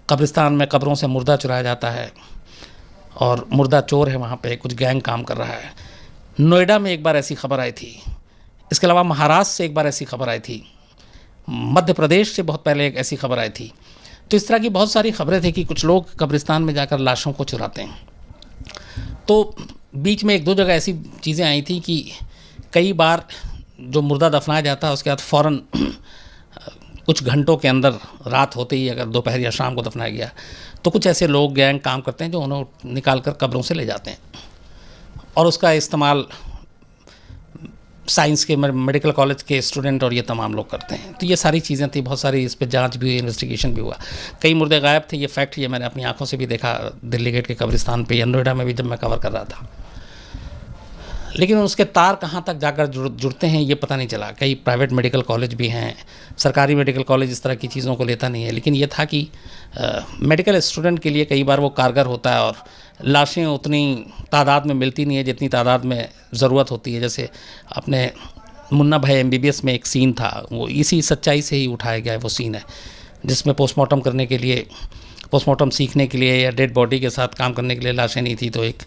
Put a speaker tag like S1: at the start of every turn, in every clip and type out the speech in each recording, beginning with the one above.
S1: कब्रिस्तान में कब्रों से मुर्दा चुराया जाता है और मुर्दा चोर है, वहाँ पे कुछ गैंग काम कर रहा है। नोएडा में एक बार ऐसी खबर आई थी, इसके अलावा महाराष्ट्र से एक बार ऐसी खबर आई थी, मध्य प्रदेश से बहुत पहले एक ऐसी खबर आई थी। तो इस तरह की बहुत सारी खबरें थी कि कुछ लोग कब्रिस्तान में जाकर लाशों को चुराते हैं। तो बीच में एक दो जगह ऐसी चीज़ें आई थी कि कई बार जो मुर्दा दफनाया जाता है उसके बाद फ़ौरन कुछ घंटों के अंदर, रात होते ही अगर दोपहर या शाम को दफनाया गया, तो कुछ ऐसे लोग गैंग काम करते हैं जो उन्हें निकाल कर कब्रों से ले जाते हैं और उसका इस्तेमाल साइंस के, मेडिकल कॉलेज के स्टूडेंट और ये तमाम लोग करते हैं। तो ये सारी चीज़ें थी, बहुत सारी इस पर जांच भी हुई, इन्वेस्टिगेशन भी हुआ। कई मुर्दे गायब थे, ये फैक्ट ये मैंने अपनी आंखों से भी देखा दिल्ली गेट के कब्रिस्तान पे या नोएडा में भी जब मैं कवर कर रहा था। लेकिन उसके तार कहाँ तक जाकर जुड़ते हैं ये पता नहीं चला। कई प्राइवेट मेडिकल कॉलेज भी हैं, सरकारी मेडिकल कॉलेज इस तरह की चीज़ों को लेता नहीं है। लेकिन ये था कि मेडिकल स्टूडेंट के लिए कई बार वो कारगर होता है और लाशें उतनी तादाद में मिलती नहीं है जितनी तादाद में ज़रूरत होती है। जैसे अपने मुन्ना भाई MBBS में एक सीन था, वो इसी सच्चाई से ही उठाया गया है। वो सीन है जिसमें पोस्टमार्टम करने के लिए, पोस्टमार्टम सीखने के लिए या डेड बॉडी के साथ काम करने के लिए लाशें नहीं थी, तो एक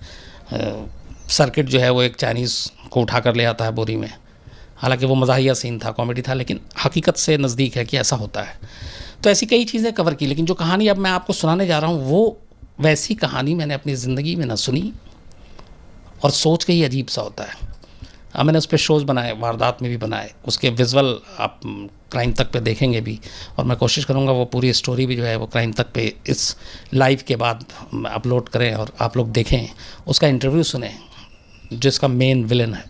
S1: सर्किट जो है वो एक चाइनीज़ को उठा कर ले आता है बोरी में। हालांकि वो मज़ाहिया सीन था, कॉमेडी था, लेकिन हकीकत से नज़दीक है कि ऐसा होता है। तो ऐसी कई चीज़ें कवर की। लेकिन जो कहानी अब मैं आपको सुनाने जा रहा हूँ वो वैसी कहानी मैंने अपनी ज़िंदगी में ना सुनी और सोच के ही अजीब सा होता है। अब मैंने उस पर शोज़ बनाए, वारदात में भी बनाए, उसके विजुअल आप क्राइम तक पे देखेंगे भी, और मैं कोशिश करूँगा वो पूरी स्टोरी भी जो है वो क्राइम तक पे इस लाइव के बाद अपलोड करें और आप लोग देखें, उसका इंटरव्यू सुने जिसका मेन विलन है।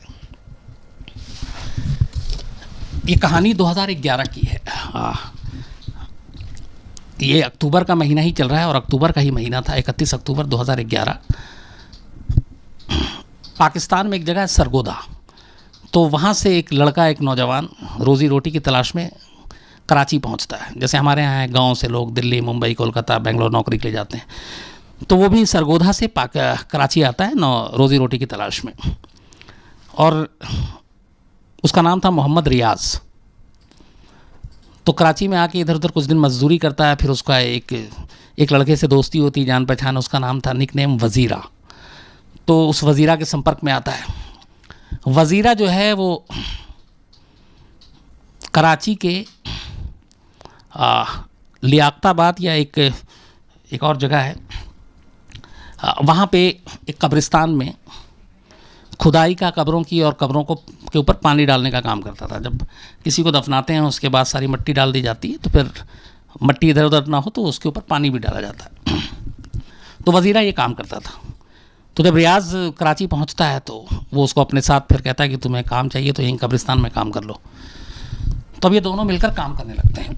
S1: ये कहानी 2011 की है। ये अक्टूबर का महीना ही चल रहा है और अक्टूबर का ही महीना था, 31 अक्टूबर 2011। पाकिस्तान में एक जगह है सरगोदा, तो वहाँ से एक लड़का, एक नौजवान रोज़ी रोटी की तलाश में कराची पहुँचता है। जैसे हमारे यहाँ गांव से लोग दिल्ली, मुंबई, कोलकाता, बेंगलोर नौकरी के लिए जाते हैं, तो वो भी सरगोदा से कराची आता है रोज़ी रोटी की तलाश में। और उसका नाम था मोहम्मद रियाज़। तो कराची में आके इधर उधर कुछ दिन मजदूरी करता है, फिर उसका एक लड़के से दोस्ती होती, जान पहचान, उसका नाम था निकनेम वज़ीरा। तो उस वज़ीरा के संपर्क में आता है। वज़ीरा जो है वो कराची के लियाकताबाद या एक और जगह है, वहाँ पे एक कब्रिस्तान में खुदाई का, कब्रों की और कब्रों के ऊपर पानी डालने का काम करता था। जब किसी को दफनाते हैं उसके बाद सारी मिट्टी डाल दी जाती है, तो फिर मिट्टी इधर उधर ना हो तो उसके ऊपर पानी भी डाला जाता है। तो वज़ीरा ये काम करता था। तो जब रियाज़ कराची पहुंचता है तो वो उसको अपने साथ फिर कहता है कि तुम्हें काम चाहिए तो यहीं कब्रिस्तान में काम कर लो। तो अब ये दोनों मिलकर काम करने लगते हैं।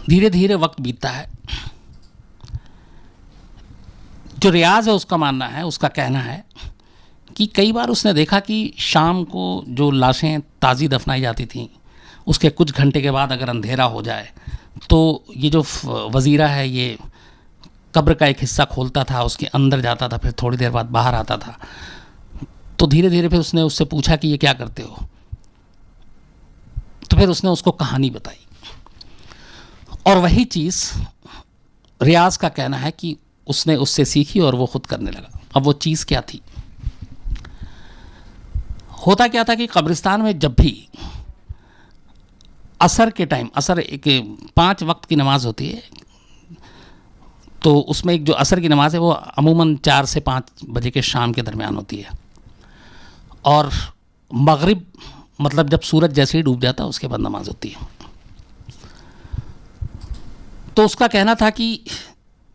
S1: धीरे धीरे वक्त बीतता है। जो रियाज़ है उसका मानना है, उसका कहना है कि कई बार उसने देखा कि शाम को जो लाशें ताज़ी दफनाई जाती थीं, उसके कुछ घंटे के बाद अगर अंधेरा हो जाए तो ये जो वज़ीरा है ये कब्र का एक हिस्सा खोलता था, उसके अंदर जाता था, फिर थोड़ी देर बाद बाहर आता था। तो धीरे धीरे फिर उसने उससे पूछा कि ये क्या करते हो, तो फिर उसने उसको कहानी बताई। और वही चीज़ रियाज़ का कहना है कि उसने उससे सीखी और वो खुद करने लगा। अब वो चीज़ क्या थी? होता क्या था कि कब्रिस्तान में जब भी असर के टाइम, असर एक 5 वक्त की नमाज होती है, तो उसमें एक जो असर की नमाज है वो अमूमन 4 से 5 बजे के शाम के दरमियान होती है। और मगरिब मतलब जब सूरज जैसे ही डूब जाता है उसके बाद नमाज होती है। तो उसका कहना था कि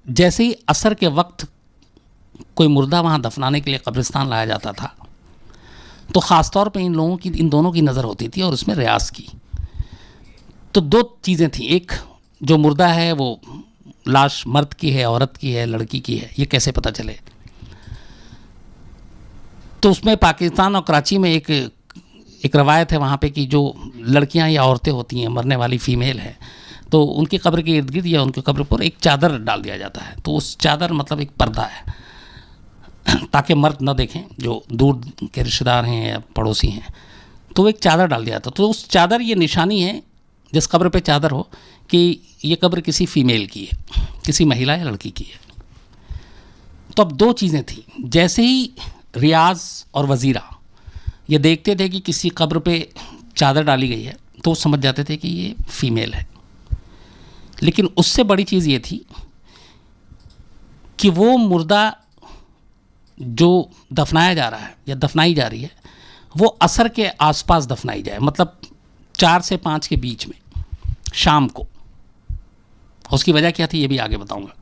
S1: जैसे ही असर के वक्त कोई मुर्दा वहाँ दफनाने के लिए कब्रिस्तान लाया जाता था, तो ख़ास तौर पे इन दोनों की नज़र होती थी और उसमें रियाज़ की। तो 2 चीज़ें थी, एक जो मुर्दा है वो लाश मर्द की है, औरत की है, लड़की की है, ये कैसे पता चले? तो उसमें पाकिस्तान और कराची में एक रवायत है वहाँ पे कि जो लड़कियाँ या औरतें होती हैं, मरने वाली फ़ीमेल है, तो उनकी कब्र के इर्द गिर्द या उनकी कब्र पर एक चादर डाल दिया जाता है। तो उस चादर मतलब एक पर्दा है ताकि मर्द न देखें, जो दूर के रिश्तेदार हैं या पड़ोसी हैं, तो एक चादर डाल दिया जाता। तो उस चादर ये निशानी है जिस कब्र पे चादर हो कि ये कब्र किसी फीमेल की है, किसी महिला या लड़की की है। तो अब दो चीज़ें थी, जैसे ही रियाज और वज़ीरा ये देखते थे कि किसी कब्र पे चादर डाली गई है तो वो समझ जाते थे कि ये फीमेल है। लेकिन उससे बड़ी चीज़ ये थी कि वो मुर्दा जो दफनाया जा रहा है या दफनाई जा रही है वो असर के आसपास दफनाई जाए, मतलब 4 से 5 के बीच में शाम को। उसकी वजह क्या थी ये भी आगे बताऊंगा।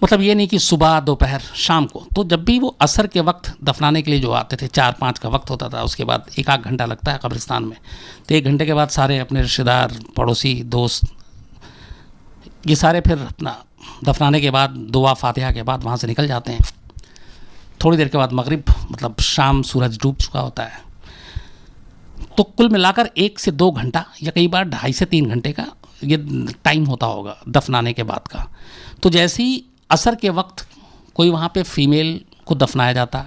S1: मतलब ये नहीं कि सुबह दोपहर शाम को। तो जब भी वो असर के वक्त दफनाने के लिए जो आते थे, 4-5 का वक्त होता था, उसके बाद 1-8 घंटा लगता है कब्रिस्तान में, तो 1 घंटे के बाद सारे अपने रिश्तेदार, पड़ोसी, दोस्त, ये सारे फिर अपना दफनाने के बाद दुआ फातिहा के बाद वहाँ से निकल जाते हैं। थोड़ी देर के बाद मगरिब, मतलब शाम, सूरज डूब चुका होता है। तो कुल मिलाकर 1 से 2 घंटा या कई बार 2.5 से 3 घंटे का ये टाइम होता होगा दफनाने के बाद का। तो जैसे ही असर के वक्त कोई वहाँ पे फीमेल को दफनाया जाता,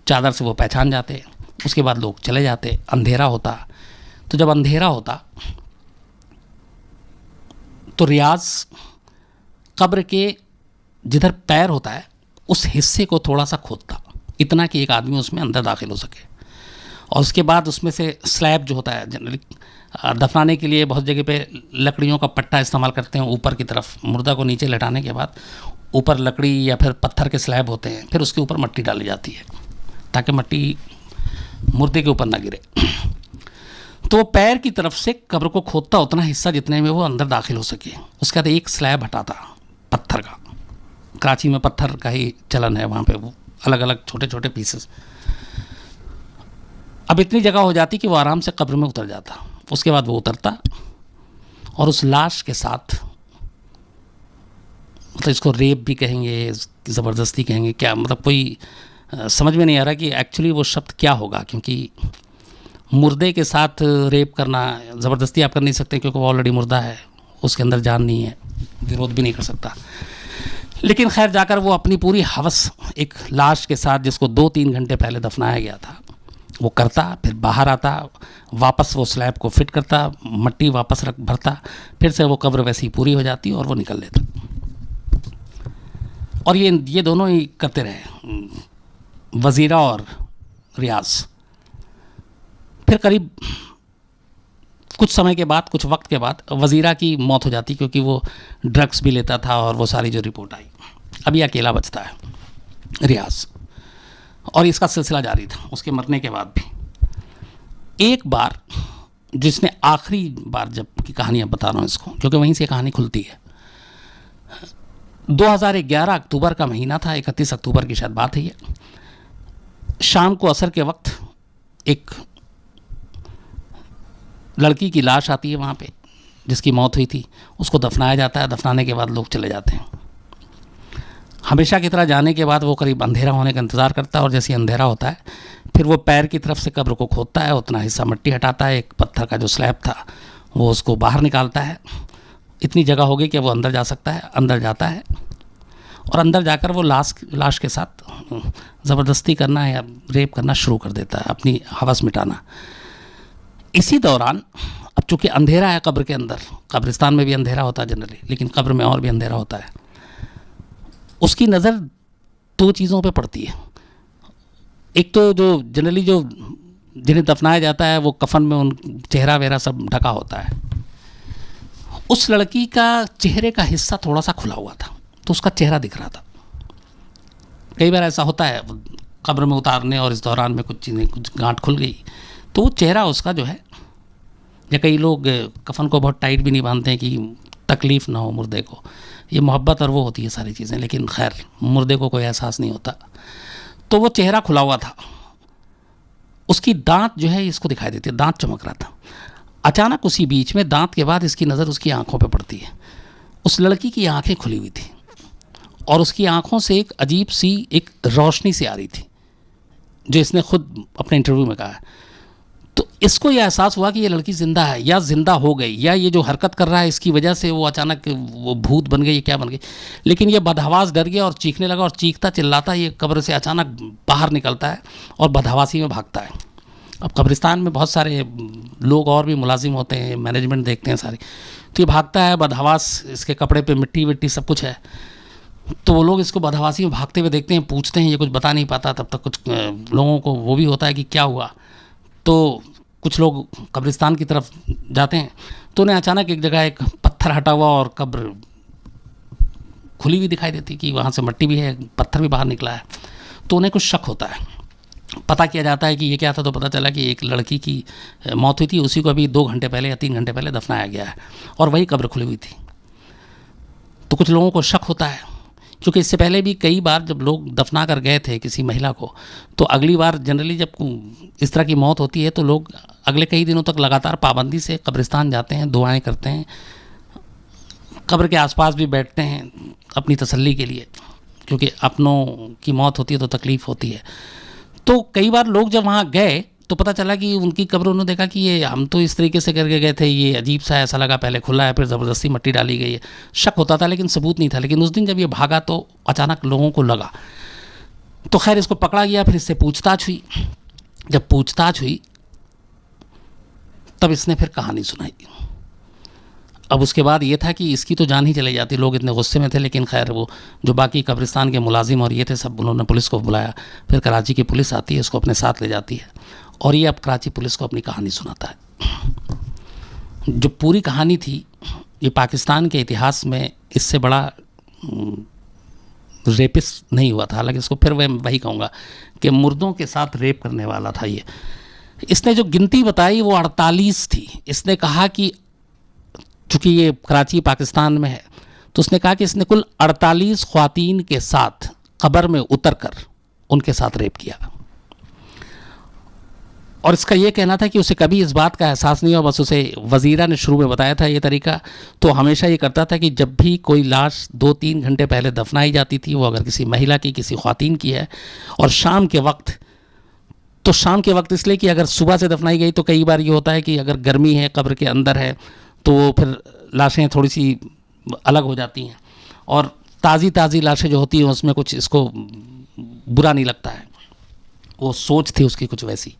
S1: चादर से वो पहचान जाते, उसके बाद लोग चले जाते, अंधेरा होता। तो जब अंधेरा होता तो रियाज कब्र के जिधर पैर होता है उस हिस्से को थोड़ा सा खोदता, इतना कि एक आदमी उसमें अंदर दाखिल हो सके। और उसके बाद उसमें से स्लैब जो होता है, जनरली दफनाने के लिए बहुत जगह पे लकड़ियों का पट्टा इस्तेमाल करते हैं ऊपर की तरफ, मुर्दा को नीचे लेटाने के बाद ऊपर लकड़ी या फिर पत्थर के स्लैब होते हैं, फिर उसके ऊपर मिट्टी डाली जाती है ताकि मिट्टी मुर्दे के ऊपर ना गिरे। तो वो पैर की तरफ से कब्र को खोदता उतना हिस्सा जितने में वो अंदर दाखिल हो सके। उसके बाद एक स्लैब हटाता पत्थर का। कराची में पत्थर का ही चलन है, वहाँ पे वो अलग अलग छोटे छोटे पीसेस। अब इतनी जगह हो जाती कि वो आराम से कब्र में उतर जाता। उसके बाद वो उतरता और उस लाश के साथ, मतलब इसको रेप भी कहेंगे, ज़बरदस्ती कहेंगे, क्या मतलब कोई समझ में नहीं आ रहा कि एक्चुअली वो शब्द क्या होगा, क्योंकि मुर्दे के साथ रेप करना, ज़बरदस्ती आप कर नहीं सकते क्योंकि वो ऑलरेडी मुर्दा है, उसके अंदर जान नहीं है, विरोध भी नहीं कर सकता। लेकिन खैर जाकर वो अपनी पूरी हवस एक लाश के साथ जिसको 2-3 घंटे पहले दफनाया गया था वो करता, फिर बाहर आता, वापस वो स्लैब को फिट करता, मिट्टी वापस रख भरता, फिर से वो कब्र वैसी ही पूरी हो जाती और वो निकल लेता। और ये दोनों ही करते रहे, वज़ीरा और रियाज। फिर करीब कुछ समय के बाद, कुछ वक्त के बाद वज़ीरा की मौत हो जाती क्योंकि वो ड्रग्स भी लेता था और वो सारी जो रिपोर्ट आई। अभी अकेला बचता है रियाज और इसका सिलसिला जारी था उसके मरने के बाद भी। एक बार जिसने आखिरी बार जब की कहानी अब बता रहा हूँ इसको, क्योंकि वहीं से कहानी खुलती है। 2011 अक्टूबर का महीना था, 31 अक्टूबर की शायद बात है ये। शाम को असर के वक्त एक लड़की की लाश आती है वहाँ पे जिसकी मौत हुई थी, उसको दफनाया जाता है। दफनाने के बाद लोग चले जाते हैं। हमेशा की तरह जाने के बाद वो करीब अंधेरा होने का इंतज़ार करता है और जैसे ही अंधेरा होता है फिर वो पैर की तरफ से कब्र को खोदता है, उतना हिस्सा मिट्टी हटाता है, एक पत्थर का जो स्लैब था वो उसको बाहर निकालता है। इतनी जगह हो गई कि वो अंदर जा सकता है, अंदर जाता है और अंदर जाकर वो लाश के साथ ज़बरदस्ती करना या रेप करना शुरू कर देता है, अपनी हवस मिटाना। इसी दौरान अब चूँकि अंधेरा है कब्र के अंदर, कब्रिस्तान में भी अंधेरा होता है जनरली, लेकिन कब्र में और भी अंधेरा होता है। उसकी नज़र 2 चीज़ों पे पड़ती है। एक तो जो जनरली जो जिन्हें दफनाया जाता है वो कफन में उन चेहरा वेहरा सब ढका होता है। उस लड़की का चेहरे का हिस्सा थोड़ा सा खुला हुआ था तो उसका चेहरा दिख रहा था। कई बार ऐसा होता है कब्र में उतारने और इस दौरान में कुछ चीज़ें, कुछ गांठ खुल गई तो वो चेहरा उसका जो है, या कई लोग कफन को बहुत टाइट भी नहीं बांधते हैं कि तकलीफ़ ना हो मुर्दे को, ये मोहब्बत और वो होती है सारी चीज़ें, लेकिन खैर मुर्दे को कोई एहसास नहीं होता। तो वो चेहरा खुला हुआ था, उसकी दांत जो है इसको दिखाई देती है, दांत चमक रहा था। अचानक उसी बीच में दांत के बाद इसकी नज़र उसकी आंखों पे पड़ती है। उस लड़की की आंखें खुली हुई थी और उसकी आंखों से एक अजीब सी एक रोशनी सी आ रही थी, जो इसने खुद अपने इंटरव्यू में कहा है। तो इसको यह एहसास हुआ कि ये लड़की ज़िंदा है या ज़िंदा हो गई, या ये जो हरकत कर रहा है इसकी वजह से वो अचानक वो भूत बन गई या क्या बन गई। लेकिन ये बदहवास डर गया और चीखने लगा और चीखता चिल्लाता ये कब्र से अचानक बाहर निकलता है और बदहवासी में भागता है। अब कब्रिस्तान में बहुत सारे लोग और भी मुलाजिम होते हैं, मैनेजमेंट देखते हैं सारी, तो ये भागता है बदहवास, इसके कपड़े पे मिट्टी विट्टी सब कुछ है, तो वो लोग इसको बदहवासी में भागते हुए देखते हैं, पूछते हैं, ये कुछ बता नहीं पाता, तब तक कुछ लोगों को वो भी होता है कि क्या हुआ। तो कुछ लोग कब्रिस्तान की तरफ जाते हैं तो उन्हें अचानक एक जगह एक पत्थर हटा हुआ और कब्र खुली हुई दिखाई देती कि वहाँ से मिट्टी भी है, पत्थर भी बाहर निकला है। तो उन्हें कुछ शक होता है, पता किया जाता है कि ये क्या था, तो पता चला कि एक लड़की की मौत हुई थी, उसी को अभी 2 घंटे पहले या 3 घंटे पहले दफनाया गया है और वही कब्र खुली हुई थी। तो कुछ लोगों को शक होता है, क्योंकि इससे पहले भी कई बार जब लोग दफना कर गए थे किसी महिला को, तो अगली बार जनरली जब इस तरह की मौत होती है तो लोग अगले कई दिनों तक लगातार पाबंदी से कब्रिस्तान जाते हैं, दुआएं करते हैं, कब्र के आसपास भी बैठते हैं अपनी तसल्ली के लिए, क्योंकि अपनों की मौत होती है तो तकलीफ़ होती है। तो कई बार लोग जब वहाँ गए तो पता चला कि उनकी कब्र, उन्होंने देखा कि ये हम तो इस तरीके से करके गए थे, ये अजीब सा ऐसा लगा, पहले खुला है फिर ज़बरदस्ती मिट्टी डाली गई है। शक होता था लेकिन सबूत नहीं था। लेकिन उस दिन जब ये भागा तो अचानक लोगों को लगा, तो खैर इसको पकड़ा गया, फिर इससे पूछताछ हुई। जब पूछताछ हुई तब इसने फिर कहानी सुनाई। अब उसके बाद ये था कि इसकी तो जान ही चली जाती, लोग इतने गुस्से में थे। लेकिन खैर वो जो बाकी कब्रिस्तान के मुलाजिम और ये थे सब, उन्होंने पुलिस को बुलाया। फिर कराची की पुलिस आती है, इसको अपने साथ ले जाती है और ये अब कराची पुलिस को अपनी कहानी सुनाता है। जो पूरी कहानी थी, ये पाकिस्तान के इतिहास में इससे बड़ा रेपिस्ट नहीं हुआ था। हालांकि इसको फिर वही कहूँगा कि मुर्दों के साथ रेप करने वाला था ये। इसने जो गिनती बताई वो 48 थी। इसने कहा कि चूँकि ये कराची पाकिस्तान में है, तो उसने कहा कि इसने कुल 48 ख्वातीन के साथ कब्र में उतरकर उनके साथ रेप किया। और इसका ये कहना था कि उसे कभी इस बात का एहसास नहीं हुआ, बस उसे वज़ीरा ने शुरू में बताया था ये तरीका। तो हमेशा ये करता था कि जब भी कोई लाश 2-3 घंटे पहले दफनाई जाती थी, वो अगर किसी महिला की, किसी ख्वातीन की है, और शाम के वक्त, तो शाम के वक्त इसलिए कि अगर सुबह से दफनाई गई तो कई बार ये होता है कि अगर गर्मी है, कब्र के अंदर है, तो फिर लाशें थोड़ी सी अलग हो जाती हैं, और ताज़ी लाशें जो होती हैं उसमें कुछ इसको बुरा नहीं लगता है। वो सोच थी उसकी कुछ वैसी।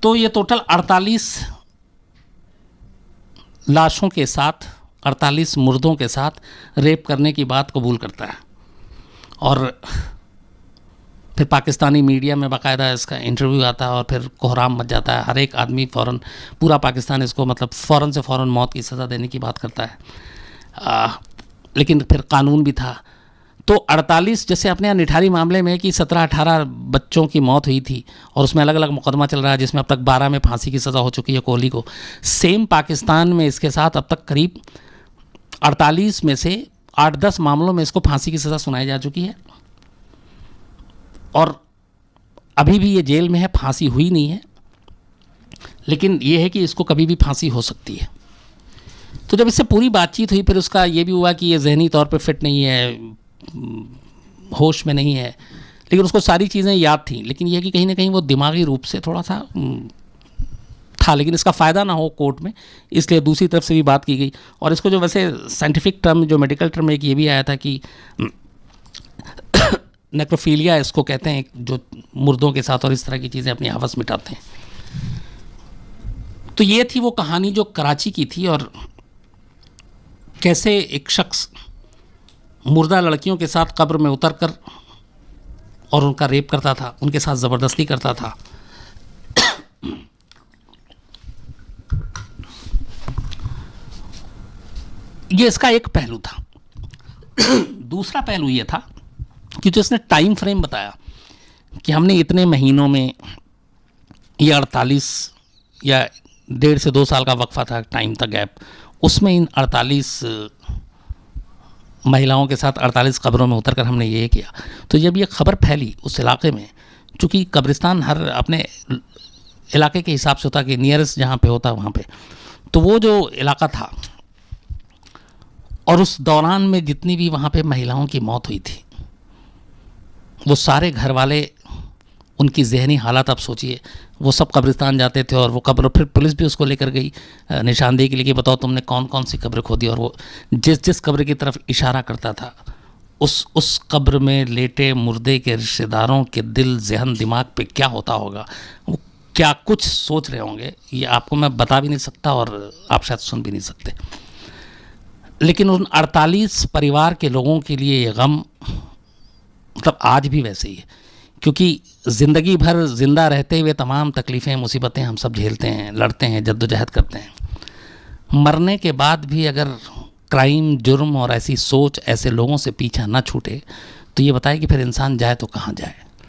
S1: तो ये टोटल 48 लाशों के साथ, 48 मुर्दों के साथ रेप करने की बात कबूल करता है। और फिर पाकिस्तानी मीडिया में बाकायदा इसका इंटरव्यू आता है और फिर कोहराम मच जाता है। हर एक आदमी फ़ौरन, पूरा पाकिस्तान इसको मतलब फ़ौरन से फ़ौरन मौत की सज़ा देने की बात करता है। लेकिन फिर कानून भी था। तो 48, जैसे अपने यहाँ निठारी मामले में कि 17-18 बच्चों की मौत हुई थी और उसमें अलग अलग मुकदमा चल रहा है, जिसमें अब तक 12 में फांसी की सज़ा हो चुकी है कोहली को। सेम पाकिस्तान में इसके साथ अब तक करीब 48 में से 8-10 मामलों में इसको फांसी की सज़ा सुनाई जा चुकी है, और अभी भी ये जेल में है, फांसी हुई नहीं है। लेकिन ये है कि इसको कभी भी फांसी हो सकती है। तो जब इससे पूरी बातचीत हुई, फिर उसका ये भी हुआ कि ये जहनी तौर पे फिट नहीं है, होश में नहीं है, लेकिन उसको सारी चीज़ें याद थी। लेकिन यह कि कहीं ना कहीं वो दिमागी रूप से थोड़ा सा था, लेकिन इसका फ़ायदा ना हो कोर्ट में, इसलिए दूसरी तरफ से भी बात की गई। और इसको जो वैसे साइंटिफिक टर्म, जो मेडिकल टर्म एक ये भी आया था कि नेक्रोफीलिया इसको कहते हैं, जो मुर्दों के साथ और इस तरह की चीज़ें अपनी हवस मिटाते हैं। तो ये थी वो कहानी जो कराची की थी, और कैसे एक शख्स मुर्दा लड़कियों के साथ कब्र में उतरकर और उनका रेप करता था, उनके साथ ज़बरदस्ती करता था। ये इसका एक पहलू था। दूसरा पहलू ये था कि जो इसने टाइम फ्रेम बताया कि हमने इतने महीनों में, ये 48 या 1.5 से 2 साल का वक्फा था, टाइम था गैप, उसमें इन 48 महिलाओं के साथ 48 कब्रों में उतरकर हमने ये किया। तो जब ये खबर फैली उस इलाके में, चूँकि कब्रिस्तान हर अपने इलाके के हिसाब से होता कि नियरेस्ट जहाँ पे होता वहाँ पे, तो वो जो इलाका था, और उस दौरान में जितनी भी वहाँ पे महिलाओं की मौत हुई थी, वो सारे घर वाले, उनकी जहनी हालत आप सोचिए, वो सब कब्रिस्तान जाते थे और वो कब्र, फिर पुलिस भी उसको लेकर गई निशानदेही के लिए कि बताओ तुमने कौन कौन सी कब्र खोदी, और वो जिस कब्र की तरफ इशारा करता था उस कब्र में लेटे मुर्दे के रिश्तेदारों के दिल, जहन, दिमाग पे क्या होता होगा, वो क्या कुछ सोच रहे होंगे, ये आपको मैं बता भी नहीं सकता और आप शायद सुन भी नहीं सकते। लेकिन उन 48 परिवार के लोगों के लिए ये गम मतलब आज भी वैसे ही है, क्योंकि ज़िंदगी भर ज़िंदा रहते हुए तमाम तकलीफ़ें मुसीबतें हम सब झेलते हैं, लड़ते हैं, जद्दोजहद करते हैं। मरने के बाद भी अगर क्राइम, जुर्म और ऐसी सोच ऐसे लोगों से पीछा ना छूटे तो ये बताए कि फिर इंसान जाए तो कहाँ जाए।